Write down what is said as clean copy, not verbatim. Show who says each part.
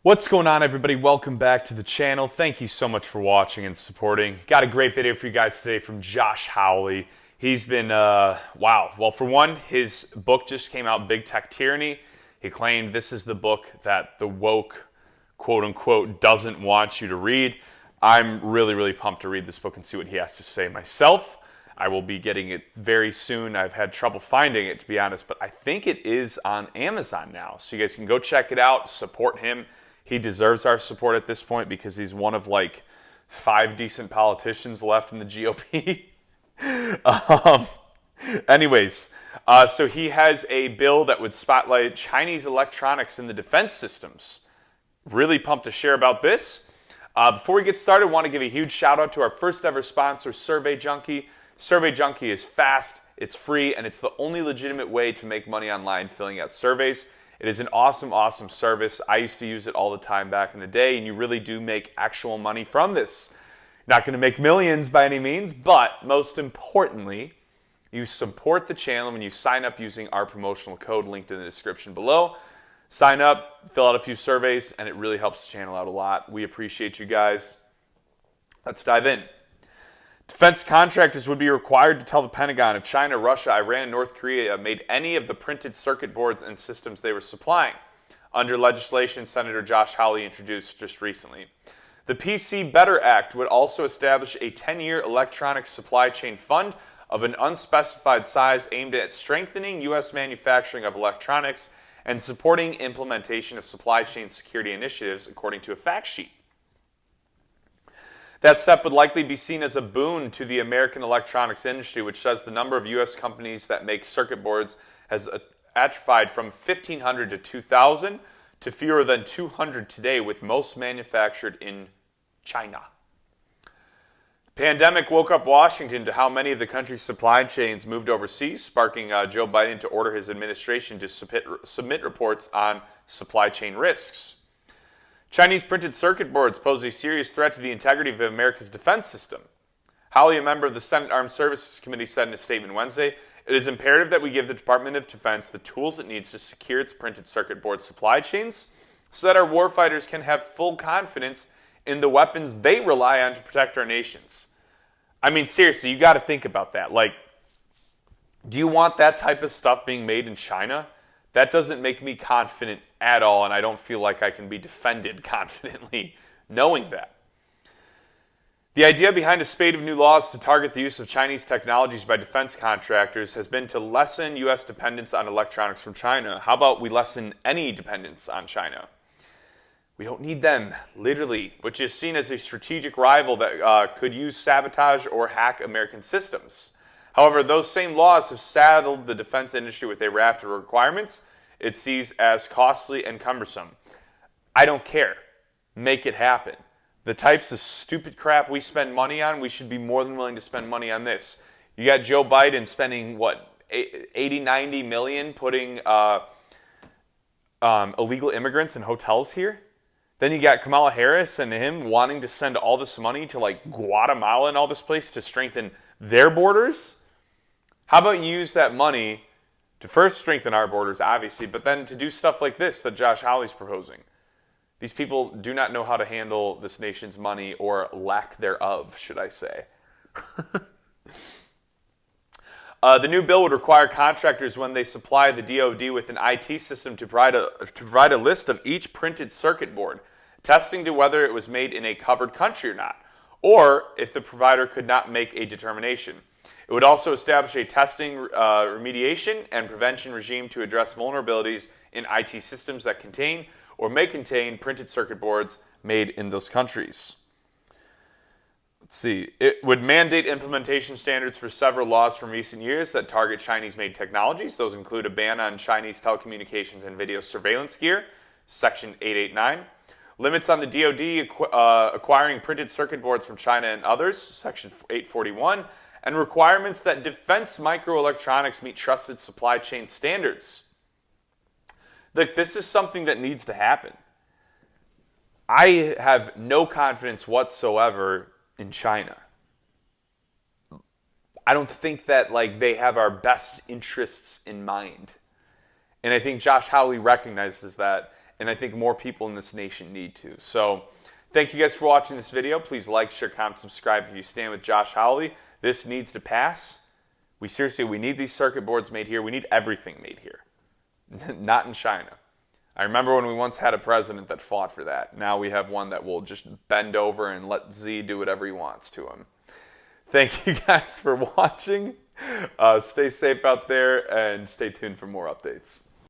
Speaker 1: What's going on, everybody? Welcome back to the channel. Thank you so much for watching and supporting. Got a great video for you guys today from Josh Hawley. He's been, wow. Well, for one, his book just came out, Big Tech Tyranny. He claimed this is the book that the woke, quote unquote, doesn't want you to read. I'm really pumped to read this book and see what he has to say myself. I will be getting it very soon. I've had trouble finding it, to be honest, but I think it is on Amazon now. So you guys can go check it out, support him. He deserves our support at this point because he's one of like 5 decent politicians left in the GOP. So he has a bill that would spotlight Chinese electronics in the defense systems. Really pumped to share about this. Before we get started, I want to give a huge shout out to our first ever sponsor, Survey Junkie. Survey Junkie is fast, it's free, and it's the only legitimate way to make money online filling out surveys. It is an awesome service. I used to use it all the time back in the day, and you really do make actual money from this. Not going to make millions by any means, but most importantly, you support the channel when you sign up using our promotional code linked in the description below. Sign up, fill out a few surveys, and it really helps the channel out a lot. We appreciate you guys. Let's dive in. Defense contractors would be required to tell the Pentagon if China, Russia, Iran, and North Korea made any of the printed circuit boards and systems they were supplying, under legislation Senator Josh Hawley introduced just recently. The PC Better Act would also establish a 10-year electronics supply chain fund of an unspecified size aimed at strengthening U.S. manufacturing of electronics and supporting implementation of supply chain security initiatives, according to a fact sheet. That step would likely be seen as a boon to the American electronics industry, which says the number of U.S. companies that make circuit boards has atrophied from 1,500 to 2,000 to fewer than 200 today, with most manufactured in China. The pandemic woke up Washington to how many of the country's supply chains moved overseas, sparking Joe Biden to order his administration to submit reports on supply chain risks. Chinese printed circuit boards pose a serious threat to the integrity of America's defense system. Hawley, a member of the Senate Armed Services Committee, said in a statement Wednesday, "It is imperative that we give the Department of Defense the tools it needs to secure its printed circuit board supply chains so that our warfighters can have full confidence in the weapons they rely on to protect our nations." I mean, seriously, you got to think about that. Like, do you want that type of stuff being made in China? That doesn't make me confident at all, and I don't feel like I can be defended confidently knowing that. The idea behind a spate of new laws to target the use of Chinese technologies by defense contractors has been to lessen U.S. dependence on electronics from China. How about we lessen any dependence on China? We don't need them, literally, which is seen as a strategic rival that could use sabotage or hack American systems. However, those same laws have saddled the defense industry with a raft of requirements it sees as costly and cumbersome. I don't care. Make it happen. The types of stupid crap we spend money on, we should be more than willing to spend money on this. You got Joe Biden spending, what, 80, 90 million putting illegal immigrants in hotels here? Then you got Kamala Harris and him wanting to send all this money to like Guatemala and all this place to strengthen their borders. How about you use that money to first strengthen our borders, obviously, but then to do stuff like this that Josh Hawley's proposing? These people do not know how to handle this nation's money, or lack thereof, should I say. The new bill would require contractors, when they supply the DoD with an IT system, to provide a list of each printed circuit board, testing to whether it was made in a covered country or not, or if the provider could not make a determination. It would also establish a testing, remediation, and prevention regime to address vulnerabilities in IT systems that contain or may contain printed circuit boards made in those countries. Let's see. It would mandate implementation standards for several laws from recent years that target Chinese-made technologies. Those include a ban on Chinese telecommunications and video surveillance gear, Section 889. Limits on the DoD acquiring printed circuit boards from China and others, Section 841. And requirements that defense microelectronics meet trusted supply chain standards. Look, this is something that needs to happen. I have no confidence whatsoever in China. I don't think that they have our best interests in mind. And I think Josh Hawley recognizes that. and I think more people in this nation need to. So thank you guys for watching this video. Please like, share, comment, subscribe if you stand with Josh Hawley. This needs to pass. We need these circuit boards made here. We need everything made here, not in China. I remember when we once had a president that fought for that. Now we have one that will just bend over and let Z do whatever he wants to him. Thank you guys for watching. Stay safe out there and stay tuned for more updates.